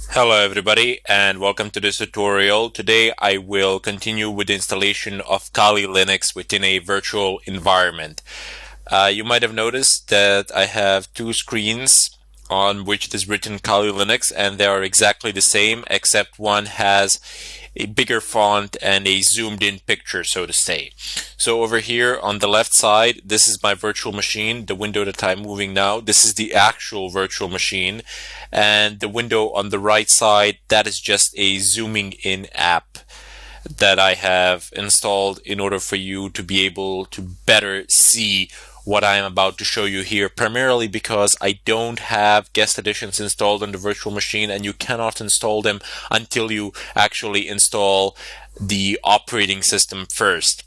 Hello everybody and welcome to this tutorial. Today I will continue with the installation of Kali Linux within a virtual environment. You might have noticed that I have two screens on which it is written Kali Linux, and they are exactly the same except one has a bigger font and a zoomed in picture, so to say. So over here on the left side, this is my virtual machine, the window that I'm moving now. This is the actual virtual machine, and the window on the right side, that is just a zooming in app that I have installed in order for you to be able to better see what I am about to show you here, primarily because I don't have guest editions installed on the virtual machine, and you cannot install them until you actually install the operating system first.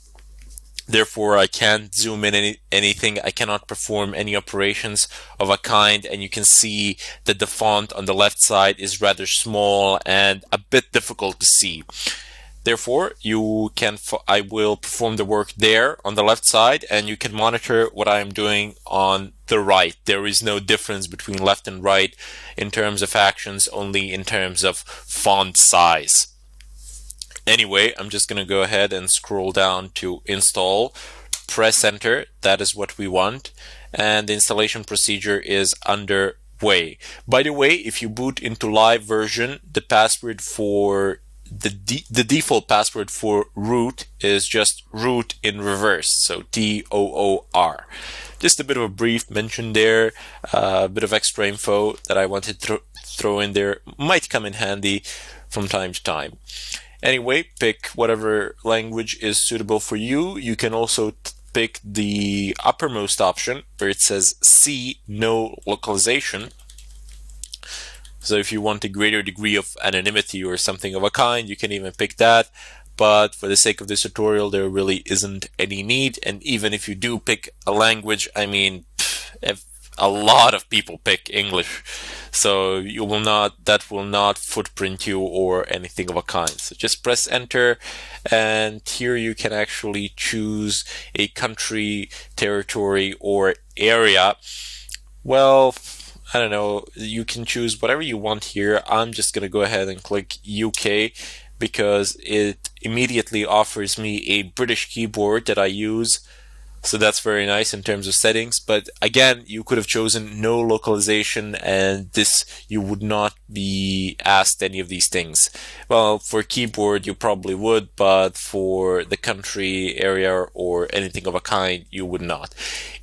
Therefore, I can't zoom in anything. I cannot perform any operations of a kind, and you can see that the font on the left side is rather small and a bit difficult to see. Therefore, I will perform the work there on the left side, and you can monitor what I am doing on the right. There is no difference between left and right in terms of actions, only in terms of font size. Anyway, I'm just going to go ahead and scroll down to install, press enter, that is what we want, and the installation procedure is underway. By the way, if you boot into live version, the password for the default password for root is just root in reverse, so TOOR. Just a bit of a brief mention there, a bit of extra info that I wanted to throw in there, might come in handy from time to time. Anyway, pick whatever language is suitable for you. You can also pick the uppermost option where it says C, no localization. So if you want a greater degree of anonymity or something of a kind, you can even pick that. But for the sake of this tutorial, there really isn't any need. And even if you do pick a language, I mean, a lot of people pick English, so that will not footprint you or anything of a kind. So just press enter, and here you can actually choose a country, territory, or area. Well, I don't know, you can choose whatever you want here. I'm just gonna go ahead and click UK because it immediately offers me a British keyboard that I use. So that's very nice in terms of settings, but again, you could have chosen no localization and you would not be asked any of these things. Well, for keyboard you probably would, but for the country, area, or anything of a kind, you would not.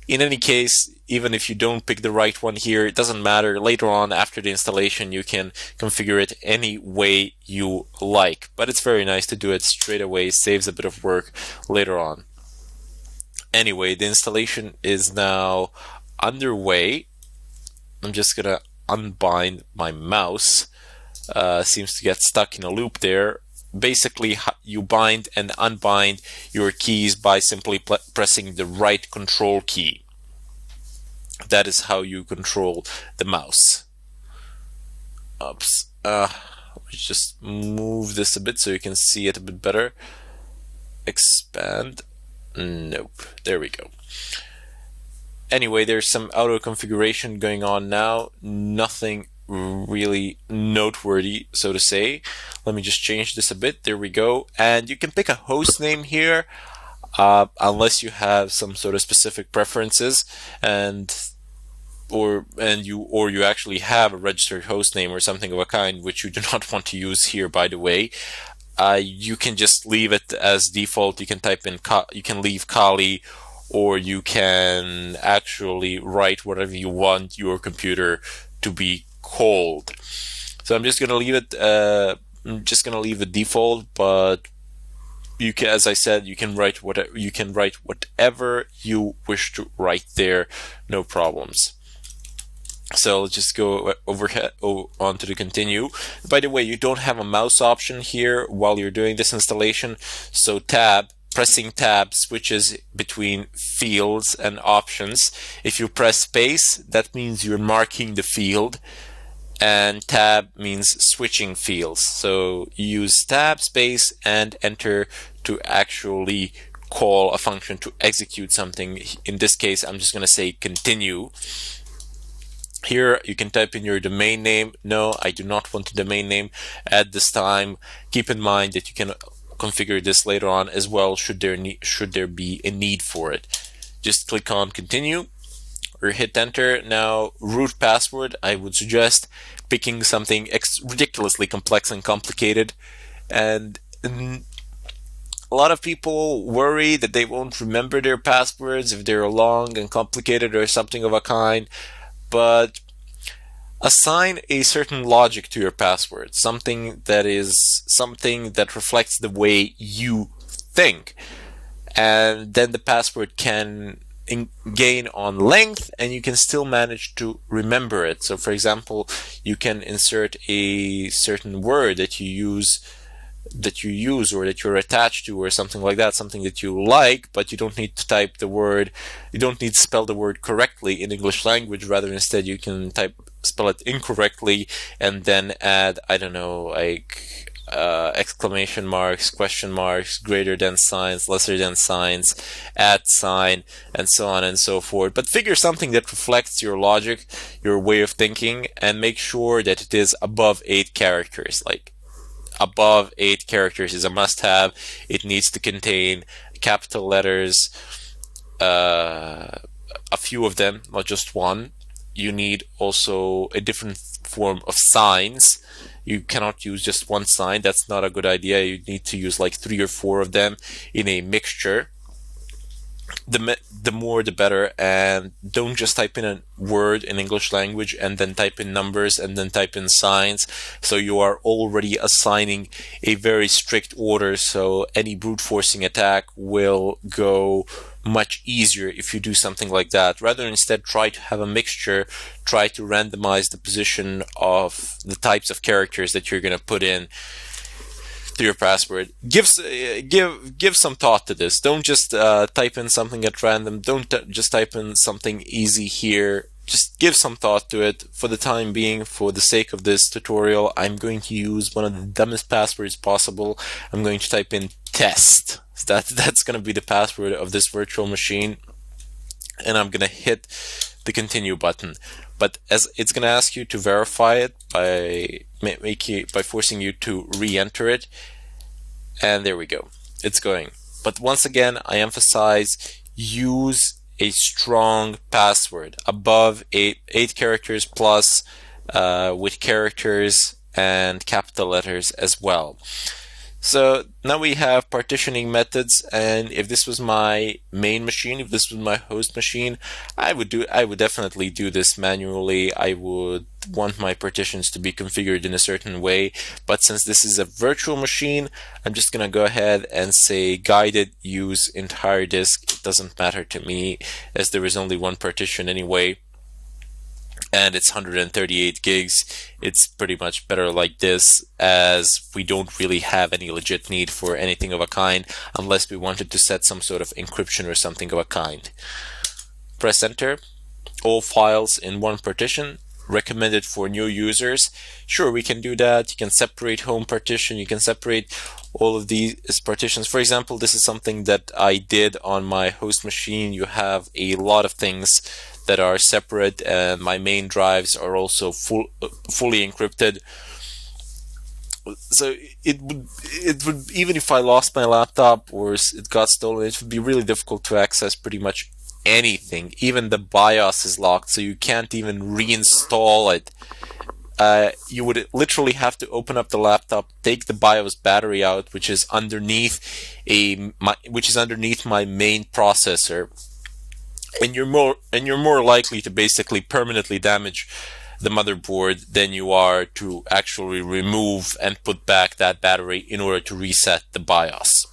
In any case, even if you don't pick the right one here, it doesn't matter. Later on, after the installation, you can configure it any way you like, but it's very nice to do it straight away. It saves a bit of work later on. Anyway, the installation is now underway. I'm just gonna unbind my mouse. Seems to get stuck in a loop there. Basically, you bind and unbind your keys by simply pressing the right control key. That is how you control the mouse. Oops. Let's just move this a bit so you can see it a bit better. Expand. Nope. There we go. Anyway, there's some auto configuration going on now. Nothing really noteworthy, so to say. Let me just change this a bit. There we go. And you can pick a host name here, unless you have some sort of specific preferences, or you actually have a registered host name or something of a kind, which you do not want to use here, by the way. You can just leave it as default. You can type in, you can leave Kali, or you can actually write whatever you want your computer to be called. So I'm just going to leave it. I'm just going to leave the default, but you can, as I said, you can write whatever you wish to write there. No problems. So let's just go on to the continue. By the way, you don't have a mouse option here while you're doing this installation. So pressing tab switches between fields and options. If you press space, that means you're marking the field, and tab means switching fields. So you use tab, space, and enter to actually call a function to execute something. In this case, I'm just going to say continue. Here you can type in your domain name. No, I do not want a domain name at this time. Keep in mind that you can configure this later on as well should there be a need for it. Just click on continue or hit enter. Now, root password, I would suggest picking something ridiculously complex and complicated. And a lot of people worry that they won't remember their passwords if they're long and complicated or something of a kind. But assign a certain logic to your password, something that reflects the way you think, and then the password can gain on length and you can still manage to remember it. So for example, you can insert a certain word that you use or that you're attached to or something like that, something that you like, but you don't need to type the word, you don't need to spell the word correctly in English language. Rather, instead you can spell it incorrectly and then add, I don't know, like exclamation marks, question marks, greater than signs, lesser than signs, at sign, and so on and so forth. But figure something that reflects your logic, your way of thinking, and make sure that it is above 8 characters. Like, above 8 characters is a must-have. It needs to contain capital letters, a few of them, not just one. You need also a different form of signs. You cannot use just one sign. That's not a good idea. You need to use like 3 or 4 of them in a mixture. The more the better, and don't just type in a word in English language and then type in numbers and then type in signs. So you are already assigning a very strict order, so any brute forcing attack will go much easier if you do something like that. Rather, instead, try to have a mixture, try to randomize the position of the types of characters that you're going to put in to your password. Give some thought to this. Don't just type in something at random. Don't just type in something easy here. Just give some thought to it. For the time being, for the sake of this tutorial, I'm going to use one of the dumbest passwords possible. I'm going to type in test. That's going to be the password of this virtual machine, and I'm going to hit the continue button. But as it's going to ask you to verify it by forcing you to re-enter it, and there we go, it's going. But once again, I emphasize, use a strong password above 8 characters plus, with characters and capital letters as well. So now we have partitioning methods, and if this was my main machine, if this was my host machine, I would definitely do this manually. I would want my partitions to be configured in a certain way, but since this is a virtual machine, I'm just gonna go ahead and say guided use entire disk. It doesn't matter to me, as there is only one partition anyway, and it's 138 gigs. It's pretty much better like this, as we don't really have any legit need for anything of a kind unless we wanted to set some sort of encryption or something of a kind. Press enter. All files in one partition. Recommended for new users. Sure, we can do that. You can separate home partition. You can separate all of these partitions. For example, this is something that I did on my host machine. You have a lot of things that are separate, and my main drives are also fully encrypted. So it would, even if I lost my laptop or it got stolen, it would be really difficult to access pretty much anything. Even the BIOS is locked, so you can't even reinstall it. You would literally have to open up the laptop, take the BIOS battery out, which is underneath my main processor, and you're more likely to basically permanently damage the motherboard than you are to actually remove and put back that battery in order to reset the BIOS.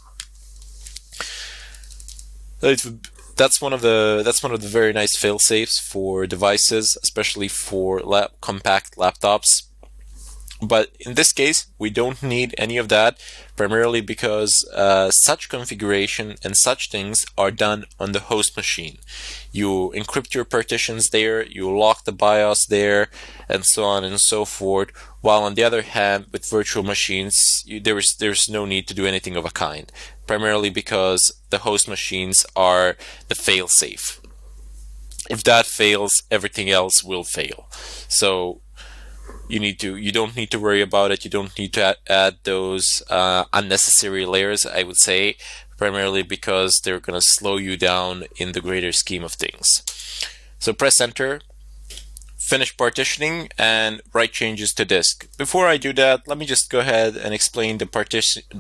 That's one of the very nice fail-safes for devices, especially for compact laptops. But in this case, we don't need any of that, primarily because such configuration and such things are done on the host machine. You encrypt your partitions there, you lock the BIOS there, and so on and so forth. While on the other hand, with virtual machines, there's no need to do anything of a kind, primarily because the host machines are the fail-safe. If that fails, everything else will fail. So you don't need to worry about it. You don't need to add those unnecessary layers, I would say, primarily because they're going to slow you down in the greater scheme of things. So press enter, finish partitioning, and write changes to disk. Before I do that, let me just go ahead and explain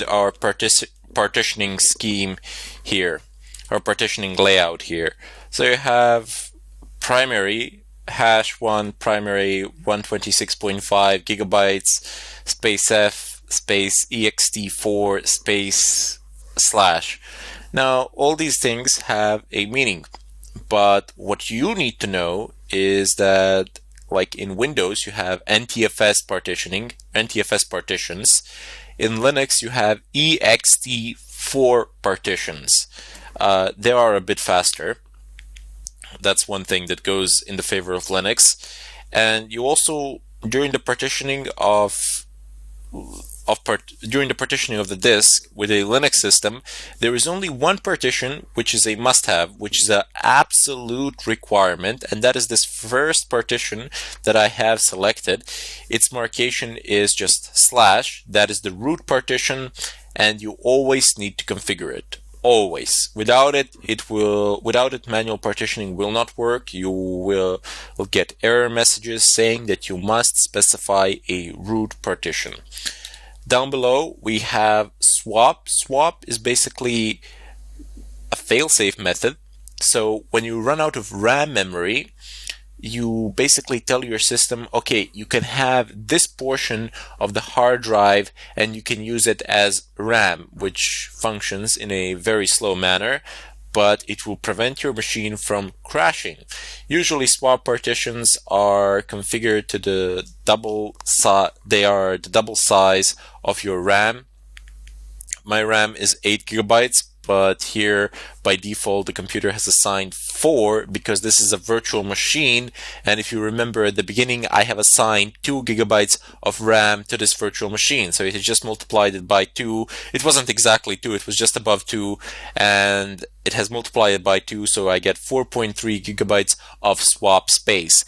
our partitioning scheme here, our partitioning layout here. So you have primary #1 primary 126.5 gigabytes space f space ext4 space slash. Now all these things have a meaning, but what you need to know is that, like in Windows, you have NTFS partitioning, NTFS partitions. In Linux, you have ext4 partitions. They are a bit faster. That's one thing that goes in the favor of Linux. And you also, during the partitioning of the disk with a Linux system, there is only one partition which is a must-have, which is an absolute requirement, and that is this first partition that I have selected. Its marcation is just /. That is the root partition, and you always need to configure it. Always. Without it, manual partitioning will not work. You will get error messages saying that you must specify a root partition. Down below, we have swap. Swap is basically a fail-safe method. So when you run out of RAM memory, you basically tell your system, okay, you can have this portion of the hard drive and you can use it as RAM, which functions in a very slow manner, but it will prevent your machine from crashing. Usually swap partitions are configured to the double size of your RAM. My RAM is 8 gigabytes, but here by default the computer has assigned 4 because this is a virtual machine, and if you remember at the beginning I have assigned 2 gigabytes of RAM to this virtual machine, so it has just multiplied it by 2. It wasn't exactly 2, it was just above 2, and it has multiplied it by 2, so I get 4.3 gigabytes of swap space.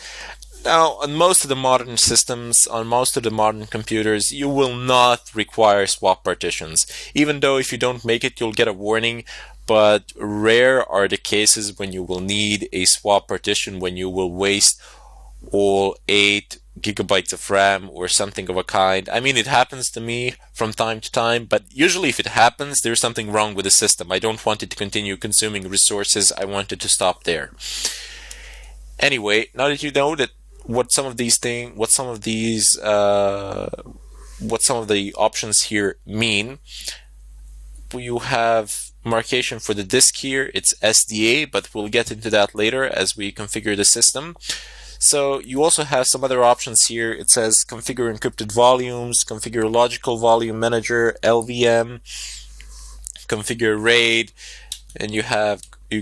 Now, on most of the modern systems, on most of the modern computers, you will not require swap partitions. Even though if you don't make it, you'll get a warning, but rare are the cases when you will need a swap partition, when you will waste all 8 gigabytes of RAM or something of a kind. I mean, it happens to me from time to time, but usually if it happens, there's something wrong with the system. I don't want it to continue consuming resources. I want it to stop there. Anyway, now that you know that what some of the options here mean, you have marcation for the disk here. It's SDA, but we'll get into that later as we configure the system. So you also have some other options here. It says configure encrypted volumes, configure logical volume manager, LVM, configure RAID, and you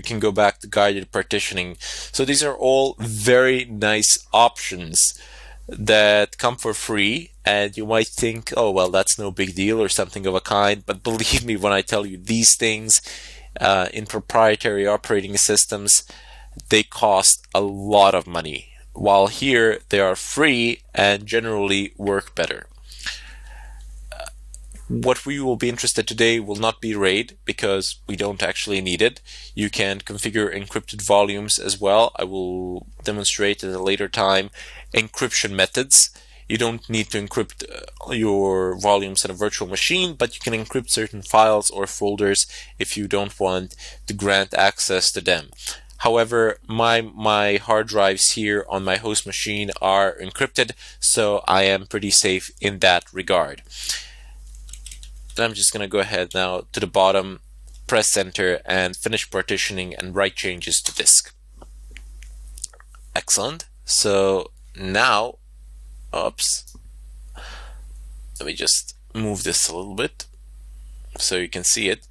can go back to guided partitioning. So these are all very nice options that come for free, and you might think, oh well, that's no big deal or something of a kind, but believe me when I tell you, these things in proprietary operating systems, they cost a lot of money, while here they are free and generally work better. What we will be interested today will not be RAID because we don't actually need it. You can configure encrypted volumes as well. I will demonstrate at a later time encryption methods. You don't need to encrypt your volumes in a virtual machine, but you can encrypt certain files or folders if you don't want to grant access to them. However, my hard drives here on my host machine are encrypted, so I am pretty safe in that regard. I'm just going to go ahead now to the bottom, press enter, and finish partitioning and write changes to disk. Excellent. So now, oops, let me just move this a little bit so you can see it.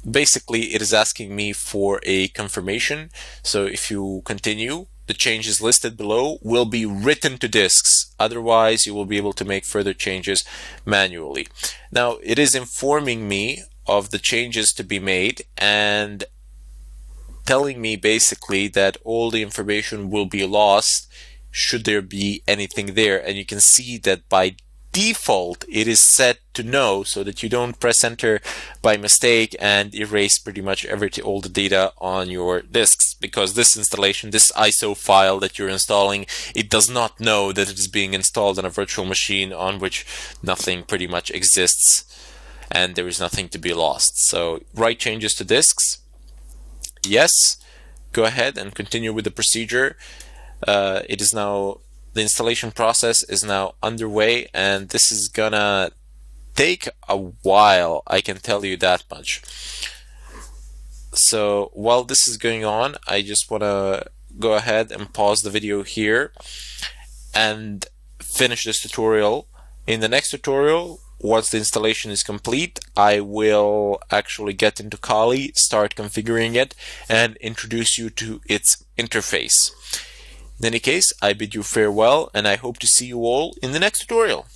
Basically, it is asking me for a confirmation. So if you continue, the changes listed below will be written to disks. Otherwise, you will be able to make further changes manually. Now, it is informing me of the changes to be made, and telling me basically that all the information will be lost should there be anything there. And you can see that by default it is set to no, so that you don't press enter by mistake and erase pretty much all the data on your disks, because this installation, this ISO file that you're installing, it does not know that it is being installed on a virtual machine on which nothing pretty much exists and there is nothing to be lost. So write changes to disks, yes, go ahead and continue with the procedure. It is now, the installation process is now underway, and this is gonna take a while, I can tell you that much. So while this is going on, I just want to go ahead and pause the video here and finish this tutorial. In the next tutorial, once the installation is complete, I will actually get into Kali, start configuring it, and introduce you to its interface. In any case, I bid you farewell, and I hope to see you all in the next tutorial.